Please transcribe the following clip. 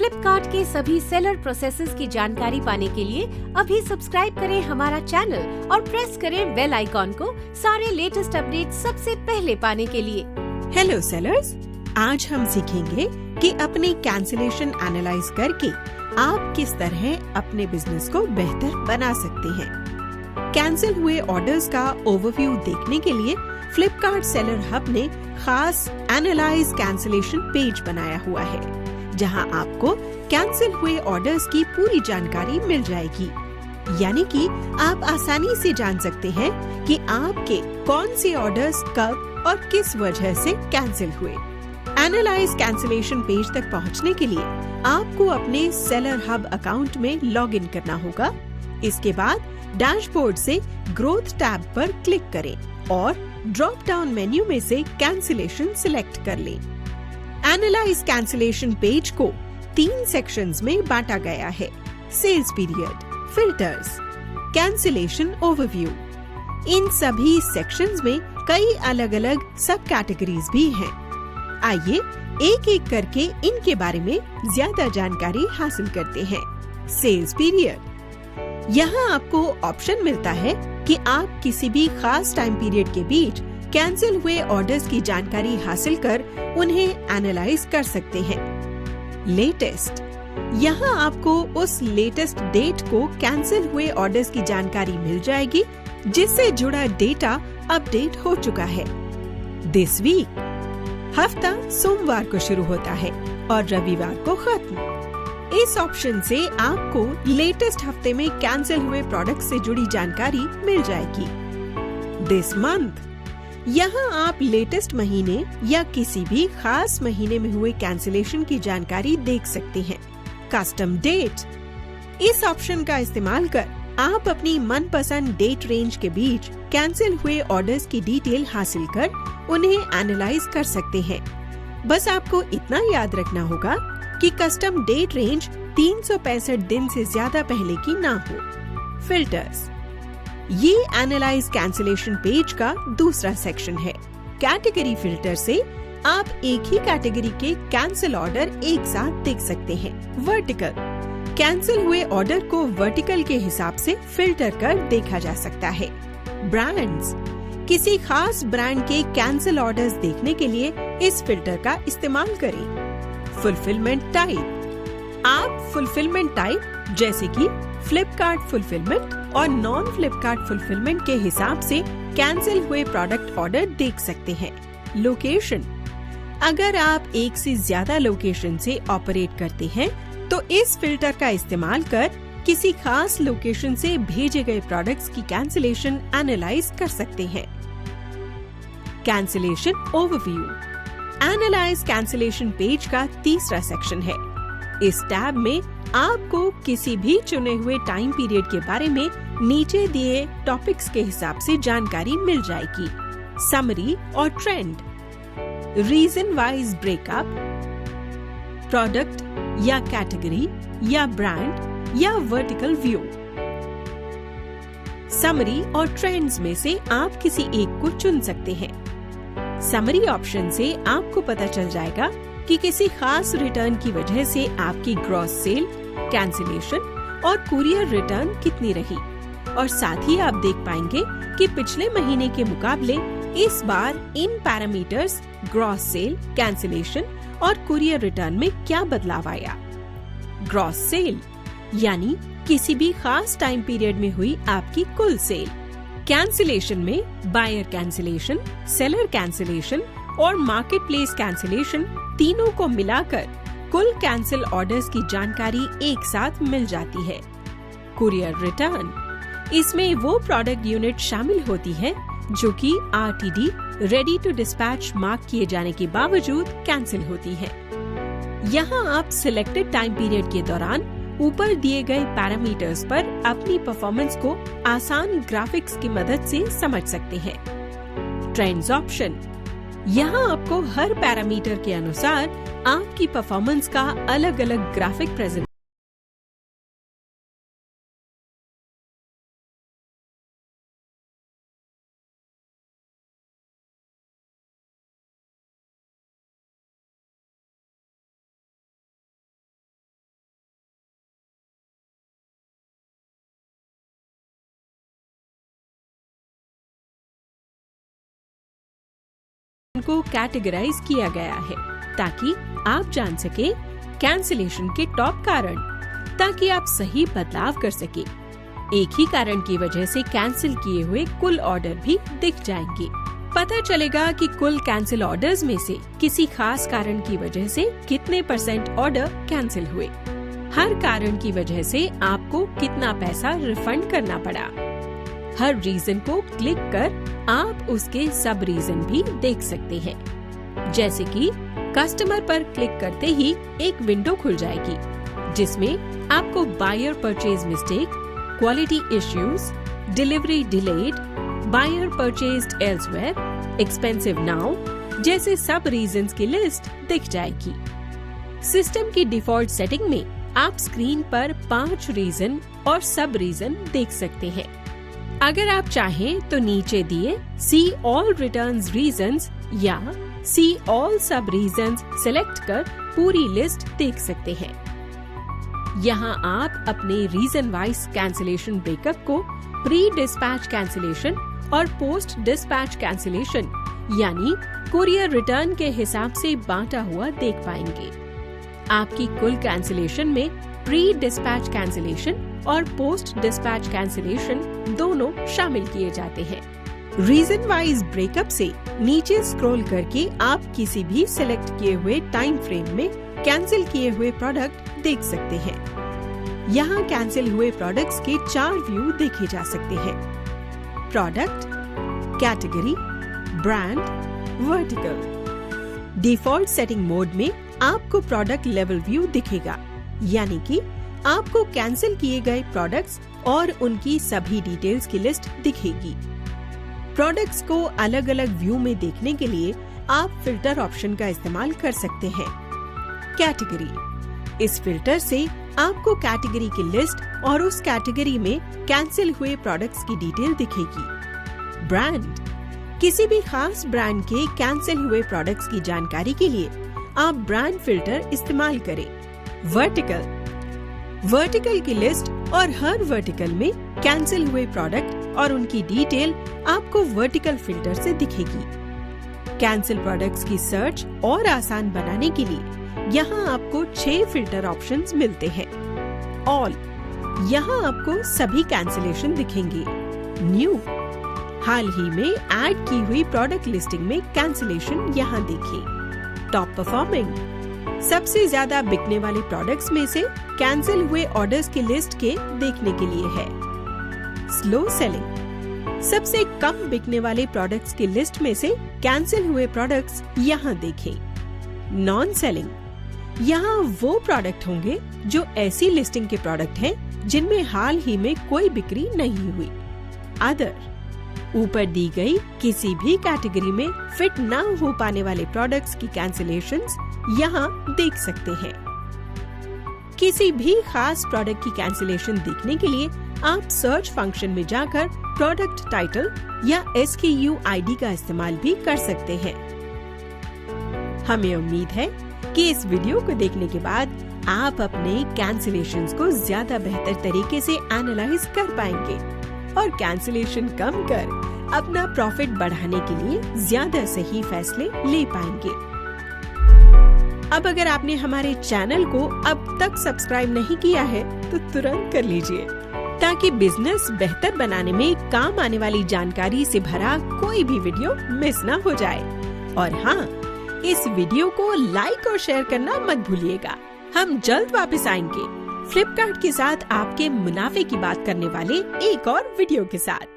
फ्लिपकार्ट के सभी seller processes की जानकारी पाने के लिए अभी सब्सक्राइब करें हमारा चैनल और प्रेस करें बेल आइकॉन को सारे लेटेस्ट अपडेट सबसे पहले पाने के लिए। हेलो सेलर्स, आज हम सीखेंगे कि अपनी कैंसिलेशन एनालाइज करके आप किस तरह अपने बिजनेस को बेहतर बना सकते हैं। कैंसिल हुए ऑर्डर्स का ओवरव्यू देखने के लिए फ्लिपकार्ट सेलर हब ने खास एनालाइज कैंसिलेशन पेज बनाया हुआ है, जहां आपको कैंसिल हुए ऑर्डर्स की पूरी जानकारी मिल जाएगी। यानी कि आप आसानी से जान सकते हैं कि आपके कौन से ऑर्डर्स कब और किस वजह से कैंसिल हुए। एनालाइज कैंसिलेशन पेज तक पहुंचने के लिए आपको अपने सेलर हब अकाउंट में लॉगिन करना होगा। इसके बाद डैशबोर्ड से ग्रोथ टैब पर क्लिक करें और ड्रॉप डाउन मेन्यू में से कैंसिलेशन सिलेक्ट कर लें। एनालाइज कैंसिलेशन पेज को 3 सेक्शंस में बांटा गया है: sales period, filters, cancellation overview. इन सभी सेक्शंस में कई अलग अलग सब कैटेगरीज भी हैं। आइए एक एक करके इनके बारे में ज्यादा जानकारी हासिल करते हैं। सेल्स पीरियड, यहाँ आपको ऑप्शन मिलता है कि आप किसी भी खास टाइम पीरियड के बीच कैंसिल हुए ऑर्डर्स की जानकारी हासिल कर उन्हें एनालाइज कर सकते हैं। लेटेस्ट, यहाँ आपको उस लेटेस्ट डेट को कैंसिल हुए ऑर्डर्स की जानकारी मिल जाएगी जिससे जुड़ा डेटा अपडेट हो चुका है। दिस वीक, हफ्ता सोमवार को शुरू होता है और रविवार को खत्म। इस ऑप्शन से आपको लेटेस्ट हफ्ते में कैंसिल हुए प्रोडक्ट से जुड़ी जानकारी मिल जाएगी। दिस मंथ, यहाँ आप लेटेस्ट महीने या किसी भी खास महीने में हुए कैंसिलेशन की जानकारी देख सकते हैं। कस्टम डेट, इस ऑप्शन का इस्तेमाल कर आप अपनी मनपसंद डेट रेंज के बीच कैंसिल हुए ऑर्डर्स की डिटेल हासिल कर उन्हें एनालाइज कर सकते हैं। बस आपको इतना याद रखना होगा कि कस्टम डेट रेंज 365 दिन से ज्यादा पहले की ना हो। फिल्टर्स, ये एनालाइज कैंसिलेशन पेज का दूसरा सेक्शन है। कैटेगरी फिल्टर से आप एक ही कैटेगरी के कैंसिल ऑर्डर एक साथ देख सकते हैं। वर्टिकल, कैंसिल हुए ऑर्डर को वर्टिकल के हिसाब से फिल्टर कर देखा जा सकता है। ब्रांड्स, किसी खास ब्रांड के कैंसिल ऑर्डर्स देखने के लिए इस फिल्टर का इस्तेमाल करें। फुलफिलमेंट टाइप, आप फुलफिलमेंट टाइप जैसे कि फ्लिपकार्ट फुलफिलमेंट और नॉन फ्लिपकार्ट फुलफिलमेंट के हिसाब से कैंसिल हुए प्रोडक्ट ऑर्डर देख सकते हैं। लोकेशन, अगर आप एक से ज्यादा लोकेशन से ऑपरेट करते हैं तो इस फिल्टर का इस्तेमाल कर किसी खास लोकेशन से भेजे गए प्रोडक्ट्स की कैंसिलेशन एनालाइज कर सकते हैं। Cancellation overview, analyse cancellation page का तीसरा सेक्शन है। इस टैब में आपको किसी भी चुने हुए टाइम पीरियड के बारे में नीचे दिए टॉपिक्स के हिसाब से जानकारी मिल जाएगी। समरी और trend, region wise breakup, product या कैटेगरी या ब्रांड या वर्टिकल व्यू। समरी और ट्रेंड्स में से आप किसी एक को चुन सकते हैं। समरी ऑप्शन से आपको पता चल जाएगा कि किसी खास रिटर्न की वजह से आपकी ग्रॉस सेल, कैंसिलेशन और कुरियर रिटर्न कितनी रही, और साथ ही आप देख पाएंगे कि पिछले महीने के मुकाबले इस बार इन पैरामीटर्स ग्रॉस सेल, कैंसिलेशन और कुरियर रिटर्न में क्या बदलाव आया। ग्रॉस सेल यानी किसी भी खास टाइम पीरियड में हुई आपकी कुल सेल। कैंसिलेशन में बायर कैंसिलेशन, सेलर कैंसिलेशन और मार्केट प्लेस कैंसिलेशन तीनों को मिलाकर कुल कैंसिल ऑर्डर्स की जानकारी एक साथ मिल जाती है। कुरियर रिटर्न, इसमें वो प्रोडक्ट यूनिट शामिल होती है जो कि RTD ready to dispatch mark किए जाने के बावजूद कैंसिल होती है। यहाँ आप सिलेक्टेड टाइम पीरियड के दौरान ऊपर दिए गए पैरामीटर्स पर अपनी परफॉर्मेंस को आसान ग्राफिक्स की मदद से समझ सकते हैं। ट्रेंड्स ऑप्शन, यहाँ आपको हर पैरामीटर के अनुसार आपकी परफॉर्मेंस का अलग अलग ग्राफिक प्रेजेंट को कैटेगराइज किया गया है ताकि आप जान सके कैंसिलेशन के टॉप कारण, ताकि आप सही बदलाव कर सके। एक ही कारण की वजह से कैंसिल किए हुए कुल ऑर्डर भी दिख जाएंगे। पता चलेगा कि कुल कैंसिल ऑर्डर्स में से किसी खास कारण की वजह से कितने % ऑर्डर कैंसिल हुए। हर कारण की वजह से आपको कितना पैसा रिफंड करना पड़ा। हर रीजन को क्लिक कर आप उसके सब रीजन भी देख सकते हैं। जैसे कि कस्टमर पर क्लिक करते ही एक विंडो खुल जाएगी जिसमें आपको buyer purchase mistake, quality issues, delivery delayed, buyer purchased elsewhere, expensive now जैसे सब रीजंस की लिस्ट दिख जाएगी। सिस्टम की डिफॉल्ट सेटिंग में आप स्क्रीन पर 5 रीजन और सब रीजन देख सकते हैं। अगर आप चाहें तो नीचे दिए सी ऑल रिटर्न्स रीजंस या सी ऑल सब रीजंस सिलेक्ट कर पूरी लिस्ट देख सकते हैं। यहाँ आप अपने रीजन वाइज कैंसिलेशन ब्रेकअप को प्री डिस्पैच कैंसिलेशन और पोस्ट डिस्पैच कैंसिलेशन यानी कुरियर रिटर्न के हिसाब से बांटा हुआ देख पाएंगे। आपकी कुल कैंसिलेशन में प्री डिस्पैच कैंसिलेशन और पोस्ट डिस्पैच कैंसिलेशन दोनों शामिल किए जाते हैं। रीजन वाइज ब्रेकअप से नीचे स्क्रॉल करके आप किसी भी सिलेक्ट किए हुए टाइम फ्रेम में कैंसिल किए हुए प्रोडक्ट देख सकते हैं। यहाँ कैंसिल हुए प्रोडक्ट्स के 4 व्यू देखे जा सकते हैं: product, category, brand, vertical. Default setting mode में आपको प्रोडक्ट लेवल व्यू दिखेगा, यानी कि आपको कैंसिल किए गए प्रोडक्ट्स और उनकी सभी डिटेल्स की लिस्ट दिखेगी। प्रोडक्ट्स को अलग अलग व्यू में देखने के लिए आप फिल्टर ऑप्शन का इस्तेमाल कर सकते हैं। कैटेगरी, इस फिल्टर से आपको कैटेगरी की लिस्ट और उस कैटेगरी में कैंसिल हुए प्रोडक्ट्स की डिटेल दिखेगी। ब्रांड, किसी भी खास ब्रांड के कैंसिल हुए प्रोडक्ट्स की जानकारी के लिए आप ब्रांड फिल्टर इस्तेमाल करें। वर्टिकल, वर्टिकल की लिस्ट और हर वर्टिकल में कैंसिल हुए प्रोडक्ट और उनकी डिटेल आपको वर्टिकल फिल्टर से दिखेगी। कैंसिल प्रोडक्ट्स की सर्च और आसान बनाने के लिए यहाँ आपको 6 फिल्टर ऑप्शंस मिलते हैं। ऑल, यहाँ आपको सभी कैंसिलेशन दिखेंगे। न्यू, हाल ही में ऐड की हुई प्रोडक्ट लिस्टिंग में कैंसिलेशन यहाँ देखें। टॉप परफॉर्मिंग, सबसे ज्यादा बिकने वाले प्रोडक्ट्स में से कैंसिल हुए ऑर्डर्स की लिस्ट के देखने के लिए है। स्लो सेलिंग, सबसे कम बिकने वाले प्रोडक्ट्स की लिस्ट में से कैंसिल हुए प्रोडक्ट्स यहाँ देखें। नॉन सेलिंग, यहाँ वो प्रोडक्ट होंगे जो ऐसी लिस्टिंग के प्रोडक्ट हैं जिनमें हाल ही में कोई बिक्री नहीं हुई। अदर, ऊपर दी गई किसी भी कैटेगरी में फिट ना हो पाने वाले प्रोडक्ट्स की कैंसिलेशंस यहाँ देख सकते हैं। किसी भी खास प्रोडक्ट की कैंसिलेशन देखने के लिए आप सर्च फंक्शन में जाकर प्रोडक्ट टाइटल या SKU ID का इस्तेमाल भी कर सकते हैं। हमें उम्मीद है कि इस वीडियो को देखने के बाद आप अपने कैंसिलेशंस को ज्यादा बेहतर तरीके से एनालाइज कर पाएंगे और कैंसिलेशन कम कर अपना प्रॉफिट बढ़ाने के लिए ज्यादा सही फैसले ले पाएंगे। अब अगर आपने हमारे चैनल को अब तक सब्सक्राइब नहीं किया है तो तुरंत कर लीजिए ताकि बिजनेस बेहतर बनाने में काम आने वाली जानकारी से भरा कोई भी वीडियो मिस ना हो जाए। और हाँ, इस वीडियो को लाइक और शेयर करना मत भूलिएगा। हम जल्द वापस आएंगे फ्लिपकार्ट के साथ आपके मुनाफे की बात करने वाले एक और वीडियो के साथ।